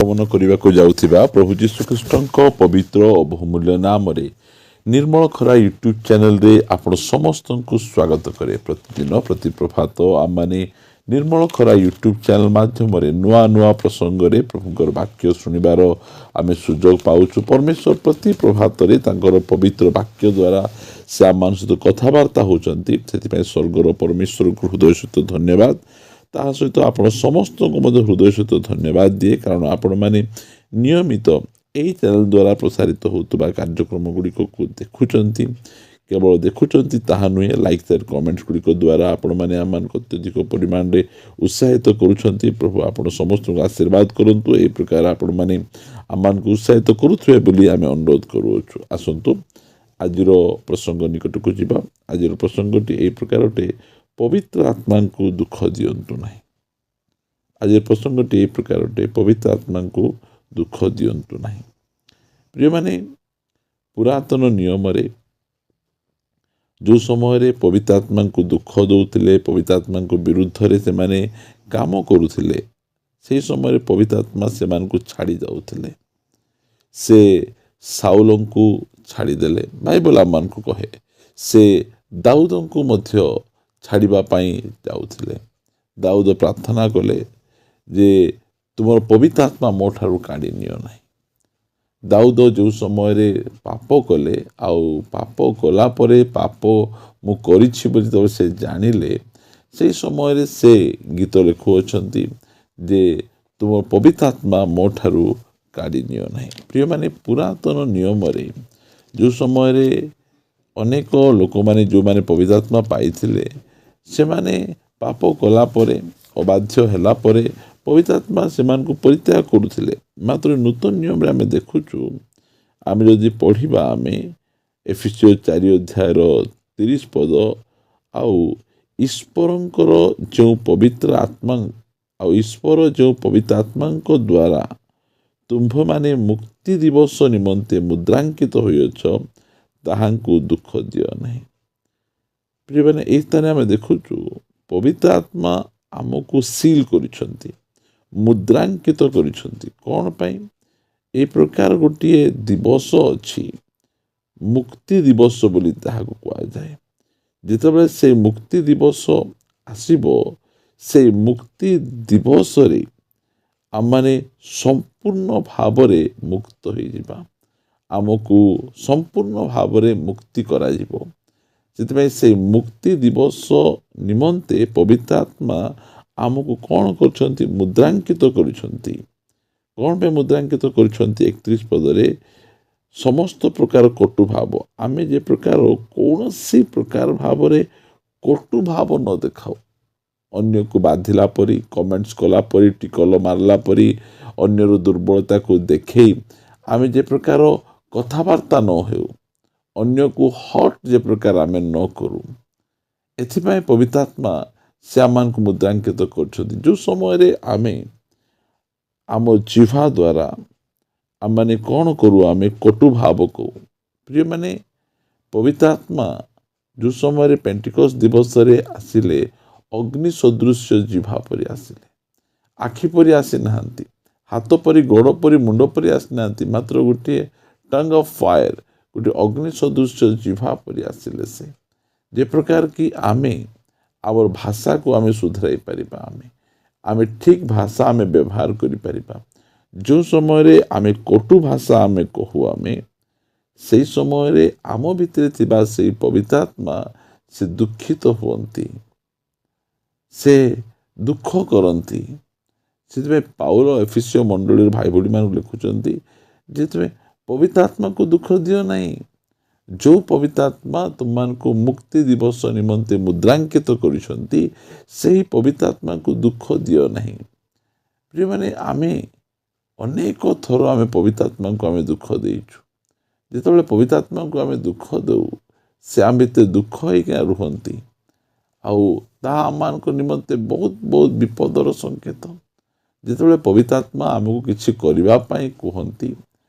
ଗମନ କରିବାକୁ ଯାଉଥିବା ପ୍ରଭୁ ଯୀଶୁଖ୍ରୀଷ୍ଟଙ୍କ ପବିତ୍ର ଓ ବହୁମୂଲ୍ୟ ନାମରେ ନିର୍ମଳ ଖରା ୟୁଟ୍ୟୁବ୍ ଚ୍ୟାନେଲରେ ଆପଣ ସମସ୍ତଙ୍କୁ ସ୍ୱାଗତ କରେ। ପ୍ରତିଦିନ ପ୍ରତି ପ୍ରଭାତ ଆମମାନେ ନିର୍ମଳ ଖରା ୟୁଟ୍ୟୁବ୍ ଚ୍ୟାନେଲ ମାଧ୍ୟମରେ ନୂଆ ନୂଆ ପ୍ରସଙ୍ଗରେ ପ୍ରଭୁଙ୍କର ବାକ୍ୟ ଶୁଣିବାର ଆମେ ସୁଯୋଗ ପାଉଛୁ। ପରମେଶ୍ୱର ପ୍ରତି ପ୍ରଭାତରେ ତାଙ୍କର ପବିତ୍ର ବାକ୍ୟ ଦ୍ୱାରା ସେ ଆମମାନଙ୍କ ସହିତ କଥାବାର୍ତ୍ତା ହେଉଛନ୍ତି। ସେଥିପାଇଁ ସ୍ୱର୍ଗର ପରମେଶ୍ୱରଙ୍କୁ ହୃଦୟ ସହିତ ଧନ୍ୟବାଦ। ତାହା ସହିତ ଆପଣ ସମସ୍ତଙ୍କୁ ମଧ୍ୟ ହୃଦୟ ସହିତ ଧନ୍ୟବାଦ ଦିଏ, କାରଣ ଆପଣମାନେ ନିୟମିତ ଏହି ଚ୍ୟାନେଲ ଦ୍ୱାରା ପ୍ରସାରିତ ହେଉଥିବା କାର୍ଯ୍ୟକ୍ରମ ଗୁଡ଼ିକକୁ ଦେଖୁଛନ୍ତି। କେବଳ ଦେଖୁଛନ୍ତି ତାହା ନୁହେଁ, ଲାଇକ୍ ସେୟାର କମେଣ୍ଟ ଗୁଡ଼ିକ ଦ୍ୱାରା ଆପଣମାନେ ଆମମାନଙ୍କୁ ଅତ୍ୟଧିକ ପରିମାଣରେ ଉତ୍ସାହିତ କରୁଛନ୍ତି। ପ୍ରଭୁ ଆପଣ ସମସ୍ତଙ୍କୁ ଆଶୀର୍ବାଦ କରନ୍ତୁ। ଏହି ପ୍ରକାର ଆପଣମାନେ ଆମମାନଙ୍କୁ ଉତ୍ସାହିତ କରୁଥିବେ ବୋଲି ଆମେ ଅନୁରୋଧ କରୁଅଛୁ। ଆସନ୍ତୁ ଆଜିର ପ୍ରସଙ୍ଗ ନିକଟକୁ ଯିବା। ଆଜିର ପ୍ରସଙ୍ଗଟି ଏହି ପ୍ରକାର ଅଟେ, ପବିତ୍ର ଆତ୍ମାଙ୍କୁ ଦୁଃଖ ଦିଅନ୍ତୁ ନାହିଁ। ଆଜିର ପ୍ରସଙ୍ଗଟି ଏହି ପ୍ରକାର ଅଟେ, ପବିତ୍ର ଆତ୍ମାଙ୍କୁ ଦୁଃଖ ଦିଅନ୍ତୁ ନାହିଁ। ପ୍ରିୟମାନେ, ପୁରାତନ ନିୟମରେ ଯେଉଁ ସମୟରେ ପବିତ୍ର ଆତ୍ମାଙ୍କୁ ଦୁଃଖ ଦେଉଥିଲେ, ପବିତ୍ର ଆତ୍ମାଙ୍କ ବିରୁଦ୍ଧରେ ସେମାନେ କାମ କରୁଥିଲେ, ସେହି ସମୟରେ ପବିତ୍ର ଆତ୍ମା ସେମାନଙ୍କୁ ଛାଡ଼ି ଯାଉଥିଲେ। ସେ ସାଉଲଙ୍କୁ ଛାଡ଼ିଦେଲେ। ବାଇବଲ ଆମମାନଙ୍କୁ କହେ ସେ ଦାଉଦଙ୍କୁ ମଧ୍ୟ ଛାଡ଼ିବା ପାଇଁ ଯାଉଥିଲେ। ଦାଉଦ ପ୍ରାର୍ଥନା କଲେ ଯେ ତୁମର ପବିତ୍ର ଆତ୍ମା ମୋ ଠାରୁ କାଢ଼ି ନିଅ ନାହିଁ। ଦାଉଦ ଯେଉଁ ସମୟରେ ପାପ କଲେ, ଆଉ ପାପ କଲା ପରେ ପାପ ମୁଁ କରିଛି ବୋଲି ଯେତେବେଳେ ସେ ଜାଣିଲେ, ସେହି ସମୟରେ ସେ ଗୀତ ଲେଖୁଅଛନ୍ତି ଯେ ତୁମର ପବିତ୍ର ଆତ୍ମା ମୋ ଠାରୁ କାଢ଼ି ନିଅ ନାହିଁ। ପ୍ରିୟମାନେ, ପୁରାତନ ନିୟମରେ ଯେଉଁ ସମୟରେ ଅନେକ ଲୋକମାନେ ଯେଉଁମାନେ ପବିତ୍ର ଆତ୍ମା ପାଇଥିଲେ, ସେମାନେ ପାପ କଲା ପରେ, ଅବାଧ୍ୟ ହେଲା ପରେ ପବିତ୍ର ଆତ୍ମା ସେମାନଙ୍କୁ ପରିତ୍ୟାଗ କରୁଥିଲେ। ମାତ୍ର ନୂତନ ନିୟମରେ ଆମେ ଦେଖୁଛୁ, ଆମେ ଯଦି ପଢ଼ିବା, ଆମେ ଏଫେସୀୟ 4 ଅଧ୍ୟାୟର 30 ପଦ, ଆଉ ଈଶ୍ୱରଙ୍କର ଯେଉଁ ପବିତ୍ର ଆତ୍ମା, ଆଉ ଈଶ୍ୱର ଯେଉଁ ପବିତ୍ର ଆତ୍ମାଙ୍କ ଦ୍ୱାରା ତୁମ୍ଭମାନେ ମୁକ୍ତି ଦିବସ ନିମନ୍ତେ ମୁଦ୍ରାଙ୍କିତ ହୋଇଅଛ, ତାହାଙ୍କୁ ଦୁଃଖ ଦିଅ ନାହିଁ। ପ୍ରିୟମାନେ, ଏହି ସ୍ଥାନରେ ଆମେ ଦେଖୁଛୁ ପବିତ୍ର ଆତ୍ମା ଆମକୁ ସିଲ୍ କରିଛନ୍ତି, ମୁଦ୍ରାଙ୍କିତ କରିଛନ୍ତି। କ'ଣ ପାଇଁ? ଏ ପ୍ରକାର ଗୋଟିଏ ଦିବସ ଅଛି, ମୁକ୍ତି ଦିବସ ବୋଲି ତାହାକୁ କୁହାଯାଏ। ଯେତେବେଳେ ସେ ମୁକ୍ତି ଦିବସ ଆସିବ, ସେ ମୁକ୍ତି ଦିବସରେ ଆମମାନେ ସମ୍ପୂର୍ଣ୍ଣ ଭାବରେ ମୁକ୍ତ ହୋଇଯିବା। ଆମକୁ ସମ୍ପୂର୍ଣ୍ଣ ଭାବରେ ମୁକ୍ତି କରାଯିବ। ସେଥିପାଇଁ ସେ ମୁକ୍ତି ଦିବସ ନିମନ୍ତେ ପବିତ୍ର ଆତ୍ମା ଆମକୁ କ'ଣ କରୁଛନ୍ତି? ମୁଦ୍ରାଙ୍କିତ କରୁଛନ୍ତି। କ'ଣ ପାଇଁ ମୁଦ୍ରାଙ୍କିତ କରୁଛନ୍ତି? 31 ପଦରେ, ସମସ୍ତ ପ୍ରକାର କଟୁ ଭାବ, ଆମେ ଯେ ପ୍ରକାର କୌଣସି ପ୍ରକାର ଭାବରେ କଟୁ ଭାବ ନ ଦେଖାଉ, ଅନ୍ୟକୁ ବାଧିଲା ପରି, କମେଣ୍ଟସ୍ କଲା ପରି, ଟିକଲ ମାରିଲା ପରି, ଅନ୍ୟର ଦୁର୍ବଳତାକୁ ଦେଖେଇ ଆମେ ଯେ ପ୍ରକାର କଥାବାର୍ତ୍ତା ନ ହେଉ, ଅନ୍ୟକୁ ହଟ୍ ଯେ ପ୍ରକାର ଆମେ ନ କରୁ, ଏଥିପାଇଁ ପବିତ୍ର ଆତ୍ମା ସେ ଆମମାନଙ୍କୁ ମୁଦ୍ରାଙ୍କିତ କରୁଛନ୍ତି। ଯେଉଁ ସମୟରେ ଆମେ ଆମ ଜିହ୍ବା ଦ୍ୱାରା ଆମମାନେ କ'ଣ କରୁ? ଆମେ କଟୁ ଭାବ କହୁ। ପ୍ରିୟମାନେ, ପବିତ୍ର ଆତ୍ମା ଯେଉଁ ସମୟରେ ପେଣ୍ଟିକୋଷ୍ଟ ଦିବସରେ ଆସିଲେ, ଅଗ୍ନି ସଦୃଶ୍ୟ ଜିହ୍ବା ପରି ଆସିଲେ। ଆଖି ପରି ଆସିନାହାନ୍ତି, ହାତ ପରି, ଗୋଡ଼ ପରି, ମୁଣ୍ଡ ପରି ଆସିନାହାନ୍ତି, ମାତ୍ର ଗୋଟିଏ ଟଙ୍ଗ ଅଫ୍ ଫାୟାର, ଗୋଟିଏ ଅଗ୍ନି ସଦୃଶ୍ୟ ଜିହ୍ବା ପରି ଆସିଲେ। ସେ ଯେ ପ୍ରକାର କି ଆମେ ଆମର ଭାଷାକୁ ଆମେ ସୁଧାରାଇ ପାରିବା, ଆମେ ଠିକ୍ ଭାଷା ଆମେ ବ୍ୟବହାର କରିପାରିବା। ଯେଉଁ ସମୟରେ ଆମେ କଟୁ ଭାଷା ଆମେ କହୁ, ଆମେ ସେହି ସମୟରେ ଆମ ଭିତରେ ଥିବା ସେହି ପବିତ୍ର ଆତ୍ମା ସେ ଦୁଃଖିତ ହୁଅନ୍ତି, ସେ ଦୁଃଖ କରନ୍ତି। ସେଥିପାଇଁ ପାଉଲ ଏଫେସୀୟ ମଣ୍ଡଳୀର ଭାଇ ଭଉଣୀମାନଙ୍କୁ ଲେଖୁଛନ୍ତି ଯେ ତୁମେ ପବିତ୍ର ଆତ୍ମାକୁ ଦୁଃଖ ଦିଅ ନାହିଁ। ଯେଉଁ ପବିତ୍ର ଆତ୍ମା ତୁମମାନଙ୍କୁ ମୁକ୍ତି ଦିବସ ନିମନ୍ତେ ମୁଦ୍ରାଙ୍କିତ କରିଛନ୍ତି, ସେହି ପବିତ୍ର ଆତ୍ମାକୁ ଦୁଃଖ ଦିଅ ନାହିଁ। ପ୍ରିୟମାନେ, ଆମେ ଅନେକ ଥର ଆମେ ପବିତ୍ର ଆତ୍ମାଙ୍କୁ ଆମେ ଦୁଃଖ ଦେଇଛୁ। ଯେତେବେଳେ ପବିତ୍ର ଆତ୍ମାଙ୍କୁ ଆମେ ଦୁଃଖ ଦେଉ, ସେ ଆମ ଭିତରେ ଦୁଃଖ ହେଇକିନା ରୁହନ୍ତି, ଆଉ ତାହା ଆମମାନଙ୍କ ନିମନ୍ତେ ବହୁତ ବହୁତ ବିପଦର ସଂକେତ। ଯେତେବେଳେ ପବିତ୍ର ଆତ୍ମା ଆମକୁ କିଛି କରିବା ପାଇଁ କୁହନ୍ତି,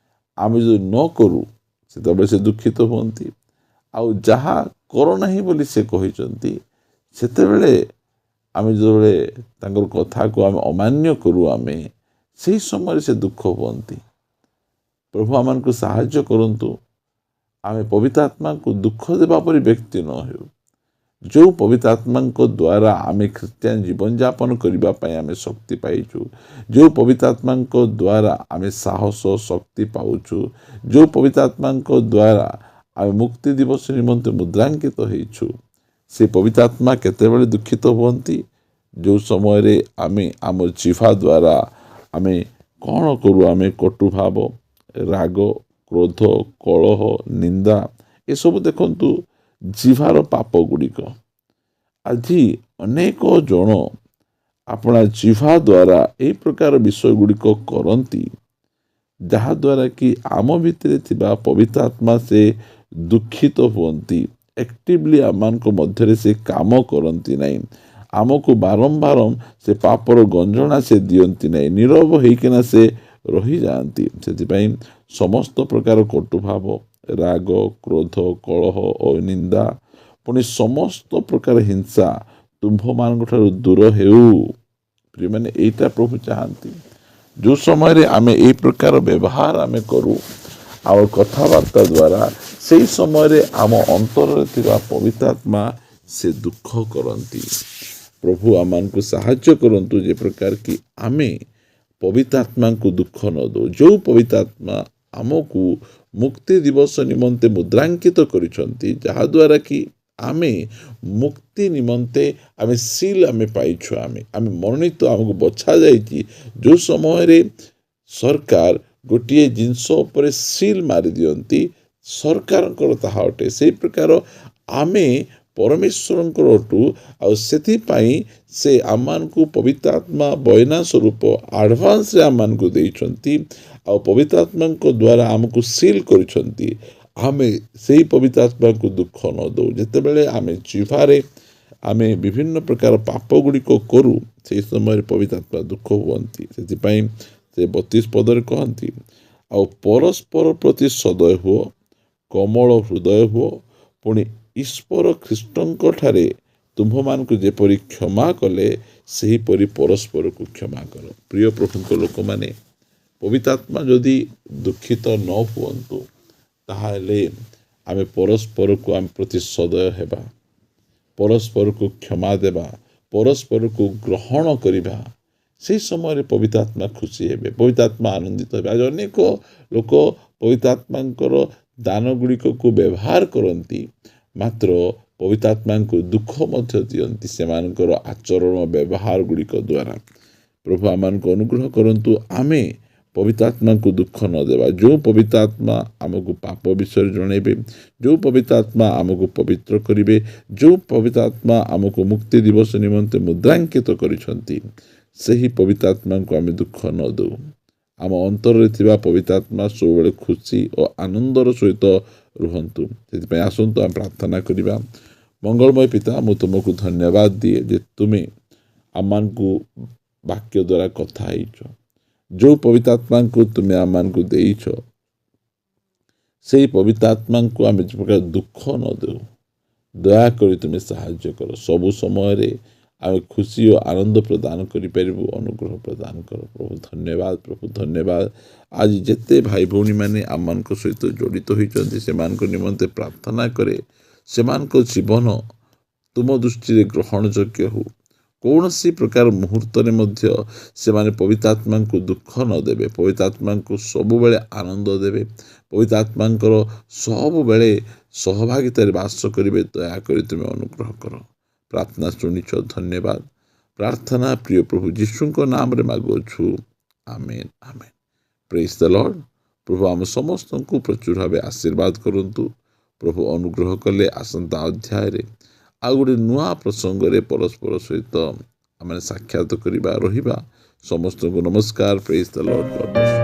ଆମେ ଯଦି ନ କରୁ, ସେତେବେଳେ ସେ ଦୁଃଖିତ ହୁଅନ୍ତି। ଆଉ ଯାହା କର ନାହିଁ ବୋଲି ସେ କହିଛନ୍ତି, ସେତେବେଳେ ଆମେ ଯେତେବେଳେ ତାଙ୍କର କଥାକୁ ଆମେ ଅମାନ୍ୟ କରୁ, ଆମେ ସେହି ସମୟରେ ସେ ଦୁଃଖ ହୁଅନ୍ତି। ପ୍ରଭୁ ଆମମାନଙ୍କୁ ସାହାଯ୍ୟ କରନ୍ତୁ, ଆମେ ପବିତ୍ର ଆତ୍ମାଙ୍କୁ ଦୁଃଖ ଦେବା ପରି ବ୍ୟକ୍ତି ନ ହେଉ। ଯେଉଁ ପବିତ୍ର ଆତ୍ମାଙ୍କ ଦ୍ୱାରା ଆମେ ଖ୍ରୀଷ୍ଟିଆନ ଜୀବନଯାପନ କରିବା ପାଇଁ ଆମେ ଶକ୍ତି ପାଇଛୁ, ଯେଉଁ ପବିତ୍ର ଆତ୍ମାଙ୍କ ଦ୍ୱାରା ଆମେ ସାହସ ଶକ୍ତି ପାଉଛୁ, ଯେଉଁ ପବିତ୍ର ଆତ୍ମାଙ୍କ ଦ୍ୱାରା ଆମେ ମୁକ୍ତି ଦିବସ ନିମନ୍ତେ ମୁଦ୍ରାଙ୍କିତ ହେଇଛୁ, ସେ ପବିତ୍ର ଆତ୍ମା କେତେବେଳେ ଦୁଃଖିତ ହୁଅନ୍ତି? ଯେଉଁ ସମୟରେ ଆମେ ଆମ ଜିହ୍ବା ଦ୍ୱାରା ଆମେ କ'ଣ କରୁ? ଆମେ କଟୁଭାବ, ରାଗ, କ୍ରୋଧ, କଳହ, ନିନ୍ଦା, ଏସବୁ ଦେଖନ୍ତୁ ଜିହ୍ବାର ପାପ ଗୁଡ଼ିକ। ଆଜି ଅନେକ ଜଣ ଆପଣା ଜିହ୍ବା ଦ୍ୱାରା ଏହି ପ୍ରକାର ବିଷୟ ଗୁଡ଼ିକ କରନ୍ତି, ଯାହାଦ୍ୱାରା କି ଆମ ଭିତରେ ଥିବା ପବିତ୍ର ଆତ୍ମା ସେ ଦୁଃଖିତ ହୁଅନ୍ତି। ଆକ୍ଟିଭଲି ଆମମାନଙ୍କ ମଧ୍ୟରେ ସେ କାମ କରନ୍ତି ନାହିଁ। ଆମକୁ ବାରମ୍ବାର ସେ ପାପର ଗଞ୍ଜଣା ସେ ଦିଅନ୍ତି ନାହିଁ, ନୀରବ ହେଇକିନା ସେ ରହିଯାଆନ୍ତି। ସେଥିପାଇଁ ସମସ୍ତ ପ୍ରକାର କଟୁଭାବ, ରାଗ, କ୍ରୋଧ, କଳହ ଓ ନିନ୍ଦା, ପୁଣି ସମସ୍ତ ପ୍ରକାର ହିଂସା ତୁମ୍ଭମାନଙ୍କ ଠାରୁ ଦୂର ହେଉ। ପ୍ରିୟମାନେ, ଏଇଟା ପ୍ରଭୁ ଚାହାନ୍ତି। ଯେଉଁ ସମୟରେ ଆମେ ଏହି ପ୍ରକାର ବ୍ୟବହାର ଆମେ କରୁ ଆଉ କଥାବାର୍ତ୍ତା ଦ୍ୱାରା, ସେହି ସମୟରେ ଆମ ଅନ୍ତରରେ ଥିବା ପବିତ୍ର ଆତ୍ମା ସେ ଦୁଃଖ କରନ୍ତି। ପ୍ରଭୁ ଆମମାନଙ୍କୁ ସାହାଯ୍ୟ କରନ୍ତୁ ଯେ ପ୍ରକାର କି ଆମେ ପବିତ୍ର ଆତ୍ମାଙ୍କୁ ଦୁଃଖ ନ ଦେଉ। ଯେଉଁ ପବିତ୍ର ଆତ୍ମା ଆମକୁ ମୁକ୍ତି ଦିବସ ନିମନ୍ତେ ମୁଦ୍ରାଙ୍କିତ କରିଛନ୍ତି, ଯାହାଦ୍ୱାରା କି ଆମେ ମୁକ୍ତି ନିମନ୍ତେ ଆମେ ସିଲ୍ ଆମେ ପାଇଛୁ, ଆମେ ମନୋନୀତ, ଆମକୁ ବଛା ଯାଇଛି। ଯେଉଁ ସମୟରେ ସରକାର ଗୋଟିଏ ଜିନିଷ ଉପରେ ସିଲ୍ ମାରିଦିଅନ୍ତି, ସରକାରଙ୍କର ତାହା ଅଟେ। ସେହି ପ୍ରକାର ଆମେ ପରମେଶ୍ୱରଙ୍କର ଅଟୁ, ଆଉ ସେଥିପାଇଁ ସେ ଆମମାନଙ୍କୁ ପବିତ୍ର ଆତ୍ମା ବୟନା ସ୍ୱରୂପ ଆଡ଼ଭାନ୍ସରେ ଆମମାନଙ୍କୁ ଦେଇଛନ୍ତି, ଆଉ ପବିତ୍ର ଆତ୍ମାଙ୍କ ଦ୍ୱାରା ଆମକୁ ସିଲ୍ କରିଛନ୍ତି। ଆମେ ସେହି ପବିତ୍ର ଆତ୍ମାଙ୍କୁ ଦୁଃଖ ନ ଦେଉ। ଯେତେବେଳେ ଆମେ ଜିହ୍ବାରେ ଆମେ ବିଭିନ୍ନ ପ୍ରକାର ପାପ ଗୁଡ଼ିକ କରୁ, ସେହି ସମୟରେ ପବିତ୍ର ଆତ୍ମା ଦୁଃଖ ହୁଅନ୍ତି। ସେଥିପାଇଁ ସେ 32 ପଦରେ କହନ୍ତି, ଆଉ ପରସ୍ପର ପ୍ରତି ସଦୟ ହୁଅ, କୋମଳ ହୃଦୟ ହୁଅ, ପୁଣି ଈଶ୍ୱର ଖ୍ରୀଷ୍ଟଙ୍କ ଠାରେ ତୁମ୍ଭମାନଙ୍କୁ ଯେପରି କ୍ଷମା କଲେ, ସେହିପରି ପରସ୍ପରକୁ କ୍ଷମା କର। ପ୍ରିୟ ପ୍ରଭୁଙ୍କ ଲୋକମାନେ, ପବିତ୍ର ଆତ୍ମା ଯଦି ଦୁଃଖିତ ନ ହୁଅନ୍ତୁ, ତାହେଲେ ଆମେ ପରସ୍ପରକୁ ଆମ ପ୍ରତି ସଦୟ ହେବା, ପରସ୍ପରକୁ କ୍ଷମା ଦେବା, ପରସ୍ପରକୁ ଗ୍ରହଣ କରିବା। ସେହି ସମୟରେ ପବିତ୍ର ଆତ୍ମା ଖୁସି ହେବେ, ପବିତ୍ର ଆତ୍ମା ଆନନ୍ଦିତ ହେବେ। ଆଜି ଅନେକ ଲୋକ ପବିତ୍ର ଆତ୍ମାଙ୍କର ଦାନ ଗୁଡ଼ିକକୁ ବ୍ୟବହାର କରନ୍ତି, ମାତ୍ର ପବିତ୍ର ଆତ୍ମାଙ୍କୁ ଦୁଃଖ ମଧ୍ୟ ଦିଅନ୍ତି ସେମାନଙ୍କର ଆଚରଣ ବ୍ୟବହାର ଗୁଡ଼ିକ ଦ୍ୱାରା। ପ୍ରଭୁ ଆମମାନଙ୍କୁ ଅନୁଗ୍ରହ କରନ୍ତୁ, ଆମେ ପବିତ୍ର ଆତ୍ମାଙ୍କୁ ଦୁଃଖ ନ ଦେବା। ଯେଉଁ ପବିତ୍ର ଆତ୍ମା ଆମକୁ ପାପ ବିଷୟରେ ଜଣାଇବେ, ଯେଉଁ ପବିତ୍ର ଆତ୍ମା ଆମକୁ ପବିତ୍ର କରିବେ, ଯେଉଁ ପବିତ୍ର ଆତ୍ମା ଆମକୁ ମୁକ୍ତି ଦିବସ ନିମନ୍ତେ ମୁଦ୍ରାଙ୍କିତ କରିଛନ୍ତି, ସେହି ପବିତ୍ର ଆତ୍ମାଙ୍କୁ ଆମେ ଦୁଃଖ ନ ଦେଉ। ଆମ ଅନ୍ତରରେ ଥିବା ପବିତ୍ର ଆତ୍ମା ସବୁବେଳେ ଖୁସି ଓ ଆନନ୍ଦର ସହିତ ରୁହନ୍ତୁ। ସେଥିପାଇଁ ଆସନ୍ତୁ ଆମେ ପ୍ରାର୍ଥନା କରିବା। ମଙ୍ଗଳମୟ ପିତା, ମୁଁ ତୁମକୁ ଧନ୍ୟବାଦ ଦିଏ ଯେ ତୁମେ ଆମମାନଙ୍କୁ ବାକ୍ୟ ଦ୍ୱାରା କଥା ହେଇଛ। ଯେଉଁ ପବିତ୍ର ଆତ୍ମାଙ୍କୁ ତୁମେ ଆମମାନଙ୍କୁ ଦେଇଛ, ସେହି ପବିତ୍ର ଆତ୍ମାଙ୍କୁ ଆମେ ଯେ ପ୍ରକାର ଦୁଃଖ ନ ଦେଉ, ଦୟାକରି ତୁମେ ସାହାଯ୍ୟ କର। ସବୁ ସମୟରେ ଆମେ ଖୁସି ଓ ଆନନ୍ଦ ପ୍ରଦାନ କରିପାରିବୁ, ଅନୁଗ୍ରହ ପ୍ରଦାନ କର। ପ୍ରଭୁ ଧନ୍ୟବାଦ, ପ୍ରଭୁ ଧନ୍ୟବାଦ। ଆଜି ଯେତେ ଭାଇ ଭଉଣୀମାନେ ଆମମାନଙ୍କ ସହିତ ଜଡ଼ିତ ହୋଇଛନ୍ତି, ସେମାନଙ୍କ ନିମନ୍ତେ ପ୍ରାର୍ଥନା କରେ ସେମାନଙ୍କ ଜୀବନ ତୁମ ଦୃଷ୍ଟିରେ ଗ୍ରହଣଯୋଗ୍ୟ ହେଉ। କୌଣସି ପ୍ରକାର ମୁହୂର୍ତ୍ତରେ ମଧ୍ୟ ସେମାନେ ପବିତ୍ର ଆତ୍ମାଙ୍କୁ ଦୁଃଖ ନ ଦେବେ, ପବିତ୍ର ଆତ୍ମାଙ୍କୁ ସବୁବେଳେ ଆନନ୍ଦ ଦେବେ, ପବିତ୍ର ଆତ୍ମାଙ୍କର ସବୁବେଳେ ସହଭାଗିତାରେ ବାସ କରିବେ। ଦୟାକରି ତୁମେ ଅନୁଗ୍ରହ କର। ପ୍ରାର୍ଥନା ଶୁଣିଛ, ଧନ୍ୟବାଦ। ପ୍ରାର୍ଥନା ପ୍ରିୟ ପ୍ରଭୁ ଯୀଶୁଙ୍କ ନାମରେ ମାଗୁଅଛୁ, ଆମେନ୍, ଆମେନ୍। ପ୍ରେଜ୍ ଦ ଲର୍ଡ। ପ୍ରଭୁ ଆମ ସମସ୍ତଙ୍କୁ ପ୍ରଚୁର ଭାବେ ଆଶୀର୍ବାଦ କରନ୍ତୁ। ପ୍ରଭୁ ଅନୁଗ୍ରହ କଲେ ଆସନ୍ତା ଅଧ୍ୟାୟରେ ଆଉ ଗୋଟେ ନୂଆ ପ୍ରସଙ୍ଗରେ ପରସ୍ପର ସହିତ ଆମେ ସାକ୍ଷାତ କରିବା, ରହିବା। ସମସ୍ତଙ୍କୁ ନମସ୍କାର। ପ୍ରେଜ୍ ଦ ଲର୍ଡ।